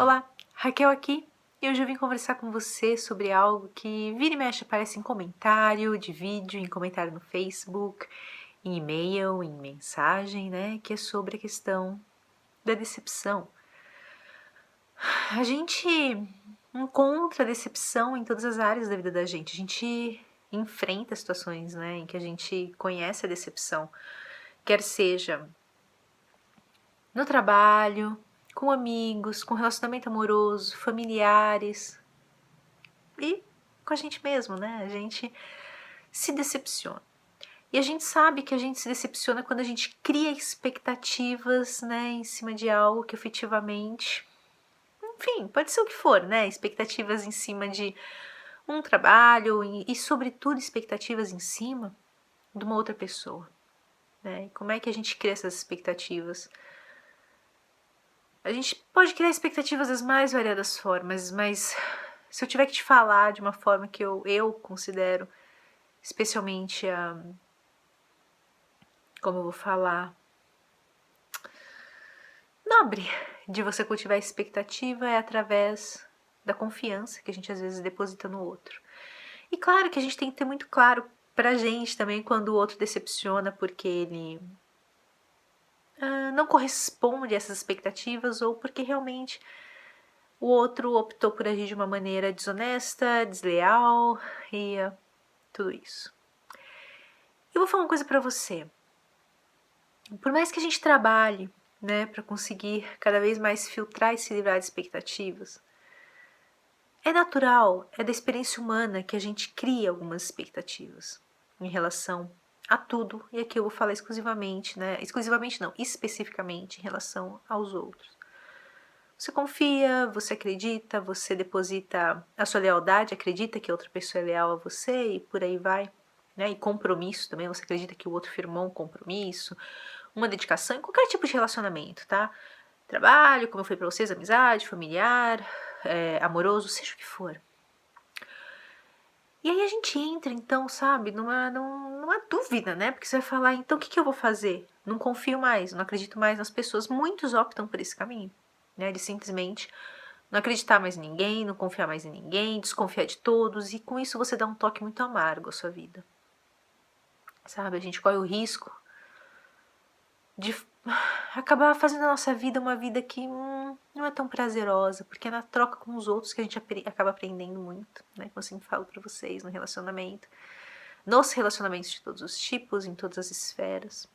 Olá, Raquel aqui e hoje eu vim conversar com você sobre algo que vira e mexe aparece em comentário de vídeo, em comentário no Facebook, em e-mail, em mensagem, né? Que é sobre a questão da decepção. A gente encontra decepção em todas as áreas da vida da gente. A gente enfrenta situações, né, em que a gente conhece a decepção, quer seja no trabalho, com amigos, com relacionamento amoroso, familiares e com a gente mesmo, né? A gente se decepciona. E a gente sabe que a gente se decepciona quando a gente cria expectativas, né, em cima de algo que efetivamente, enfim, pode ser o que for, né? Expectativas em cima de um trabalho e sobretudo, expectativas em cima de uma outra pessoa, né? E como é que a gente cria essas expectativas? A gente pode criar expectativas das mais variadas formas, mas se eu tiver que te falar de uma forma que eu considero especialmente como eu vou falar, nobre de você cultivar a expectativa é através da confiança que a gente às vezes deposita no outro. E claro que a gente tem que ter muito claro pra gente também quando o outro decepciona porque ele não corresponde a essas expectativas ou porque realmente o outro optou por agir de uma maneira desonesta, desleal e tudo isso. Eu vou falar uma coisa pra você. Por mais que a gente trabalhe, né, para conseguir cada vez mais filtrar e se livrar de expectativas, é natural, é da experiência humana que a gente cria algumas expectativas em relação a tudo, e aqui eu vou falar exclusivamente, né, exclusivamente não, especificamente em relação aos outros. Você confia, você acredita, você deposita a sua lealdade, acredita que a outra pessoa é leal a você e por aí vai. Né? E compromisso também, você acredita que o outro firmou um compromisso, uma dedicação em qualquer tipo de relacionamento, tá? Trabalho, como eu falei pra vocês, amizade, familiar, amoroso, seja o que for. E aí a gente entra, então, sabe, numa dúvida, né? Porque você vai falar, então o que eu vou fazer? Não confio mais, não acredito mais nas pessoas. Muitos optam por esse caminho, né? De simplesmente não acreditar mais em ninguém, não confiar mais em ninguém, desconfiar de todos. E com isso você dá um toque muito amargo à sua vida. Sabe, a gente corre o risco de acabar fazendo a nossa vida uma vida que não é tão prazerosa, porque é na troca com os outros que a gente acaba aprendendo muito, né? Como eu sempre falo pra vocês, no relacionamento. Nos relacionamentos de todos os tipos, em todas as esferas.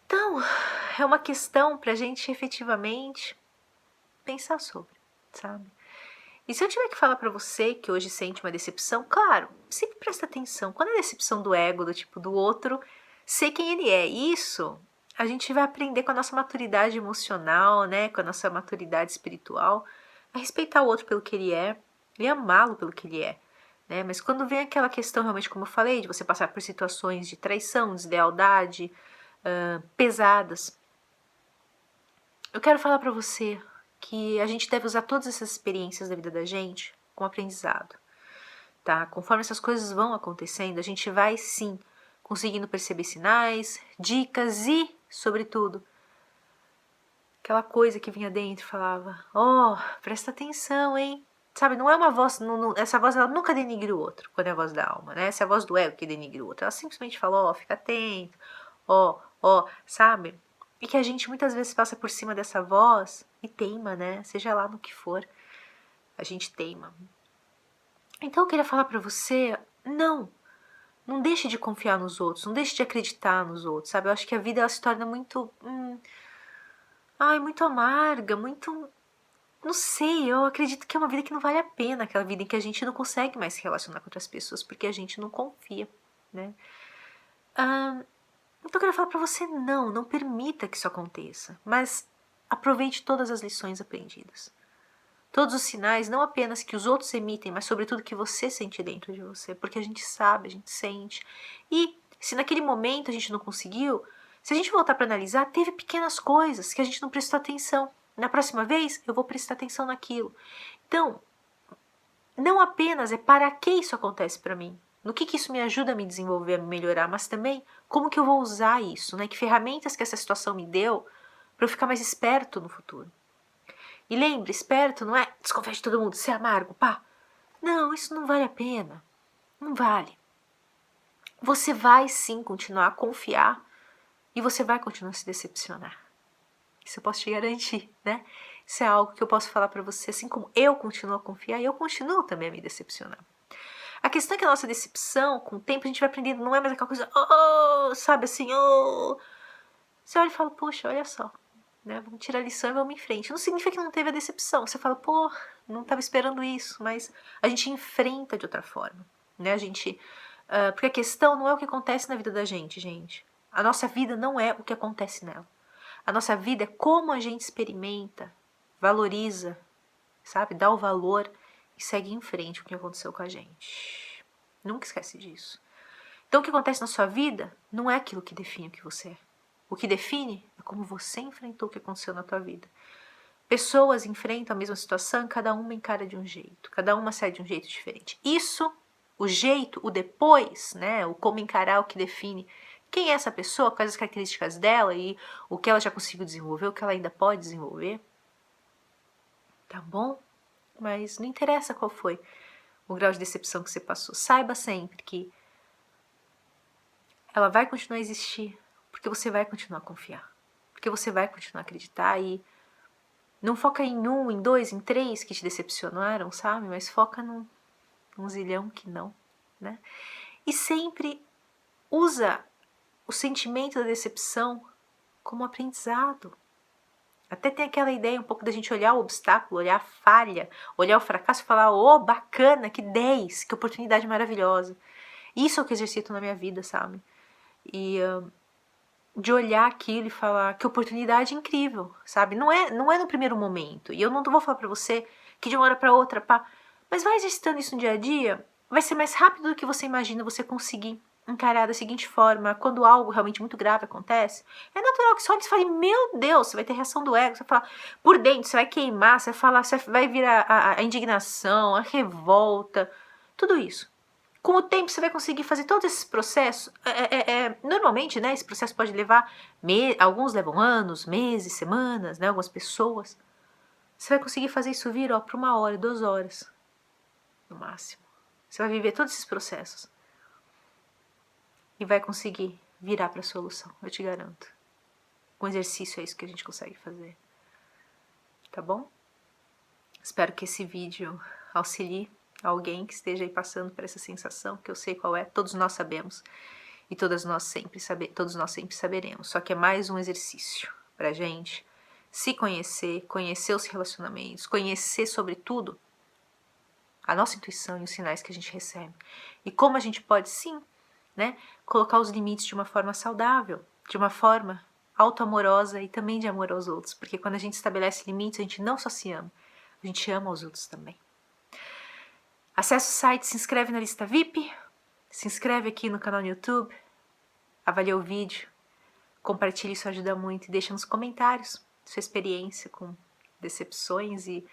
Então, é uma questão pra gente efetivamente pensar sobre, sabe? E se eu tiver que falar pra você que hoje sente uma decepção, claro, sempre presta atenção. Quando é decepção do ego, do tipo do outro, sei quem ele é. Isso a gente vai aprender com a nossa maturidade emocional, né? Com a nossa maturidade espiritual, a respeitar o outro pelo que ele é e amá-lo pelo que ele é. Né? Mas quando vem aquela questão, realmente, como eu falei, de você passar por situações de traição, deslealdade, pesadas, eu quero falar pra você que a gente deve usar todas essas experiências da vida da gente como aprendizado, tá? Conforme essas coisas vão acontecendo, a gente vai sim conseguindo perceber sinais, dicas e, sobretudo, aquela coisa que vinha dentro e falava, presta atenção, hein? Sabe, não é uma voz, essa voz ela nunca denigre o outro, quando é a voz da alma, né? Essa é a voz do ego que denigre o outro. Ela simplesmente fala, fica atento, sabe? E que a gente muitas vezes passa por cima dessa voz e teima, né? Seja lá no que for, a gente teima. Então eu queria falar pra você, não deixe de confiar nos outros, não deixe de acreditar nos outros, sabe? Eu acho que a vida ela se torna muito, muito amarga, muito, não sei, eu acredito que é uma vida que não vale a pena, aquela vida em que a gente não consegue mais se relacionar com outras pessoas, porque a gente não confia, né? Então eu quero falar pra você, não permita que isso aconteça, mas aproveite todas as lições aprendidas. Todos os sinais, não apenas que os outros emitem, mas sobretudo que você sente dentro de você, porque a gente sabe, a gente sente. E se naquele momento a gente não conseguiu, se a gente voltar para analisar, teve pequenas coisas que a gente não prestou atenção. Na próxima vez, eu vou prestar atenção naquilo. Então, não apenas é para que isso acontece para mim, no que isso me ajuda a me desenvolver, a me melhorar, mas também como que eu vou usar isso, né? Que ferramentas que essa situação me deu para eu ficar mais esperto no futuro. E lembre, esperto não é desconfiar de todo mundo, ser amargo, pá. Não, isso não vale a pena. Não vale. Você vai sim continuar a confiar e você vai continuar a se decepcionar. Isso eu posso te garantir, né? Isso é algo que eu posso falar pra você, assim como eu continuo a confiar e eu continuo também a me decepcionar. A questão é que a nossa decepção, com o tempo, a gente vai aprendendo, não é mais aquela coisa, oh, sabe assim, oh. Você olha e fala, poxa, olha só, né? Vamos tirar a lição e vamos em frente. Não significa que não teve a decepção. Você fala, pô, não estava esperando isso, mas a gente enfrenta de outra forma, né? Porque a questão não é o que acontece na vida da gente. A nossa vida não é o que acontece nela. A nossa vida é como a gente experimenta, valoriza, sabe? Dá o valor e segue em frente com o que aconteceu com a gente. Nunca esquece disso. Então o que acontece na sua vida não é aquilo que define o que você é. O que define é como você enfrentou o que aconteceu na tua vida. Pessoas enfrentam a mesma situação, cada uma encara de um jeito, cada uma sai de um jeito diferente. Isso, o jeito, o depois, né, o como encarar, o que define quem é essa pessoa, quais as características dela e o que ela já conseguiu desenvolver, o que ela ainda pode desenvolver. Tá bom? Mas não interessa qual foi o grau de decepção que você passou. Saiba sempre que ela vai continuar a existir, porque você vai continuar a confiar, porque você vai continuar a acreditar e não foca em um, em dois, em três que te decepcionaram, sabe? Mas foca num zilhão que não, né? E sempre usa o sentimento da decepção como aprendizado. Até tem aquela ideia um pouco da gente olhar o obstáculo, olhar a falha, olhar o fracasso e falar, oh, bacana, que 10, que oportunidade maravilhosa. Isso é o que eu exercito na minha vida, sabe? E de olhar aquilo e falar, que oportunidade incrível, sabe? Não é no primeiro momento. E eu não vou falar pra você que de uma hora pra outra, pá, mas vai exercitando isso no dia a dia, vai ser mais rápido do que você imagina você conseguir encarar da seguinte forma, quando algo realmente muito grave acontece, é natural que você olhe e fale, meu Deus, você vai ter reação do ego, você vai falar, por dentro, você vai queimar, você vai falar, você vai vir a indignação, a revolta, tudo isso. Com o tempo você vai conseguir fazer todos esses processos. Normalmente, né, esse processo pode levar alguns levam anos, meses, semanas, né, algumas pessoas. Você vai conseguir fazer isso vir para 1 hora, 2 horas, no máximo. Você vai viver todos esses processos e vai conseguir virar para a solução, eu te garanto. Com exercício é isso que a gente consegue fazer. Tá bom? Espero que esse vídeo auxilie alguém que esteja aí passando por essa sensação, que eu sei qual é, todos nós sabemos e todos nós sempre saberemos. Só que é mais um exercício pra gente se conhecer, conhecer os relacionamentos, conhecer sobretudo a nossa intuição e os sinais que a gente recebe. E como a gente pode sim, né, colocar os limites de uma forma saudável, de uma forma autoamorosa e também de amor aos outros, porque quando a gente estabelece limites, a gente não só se ama, a gente ama os outros também. Acesse o site, se inscreve na lista VIP, se inscreve aqui no canal no YouTube, avalia o vídeo, compartilhe, isso ajuda muito e deixa nos comentários sua experiência com decepções e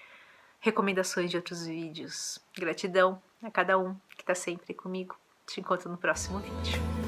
recomendações de outros vídeos. Gratidão a cada um que está sempre comigo. Te encontro no próximo vídeo.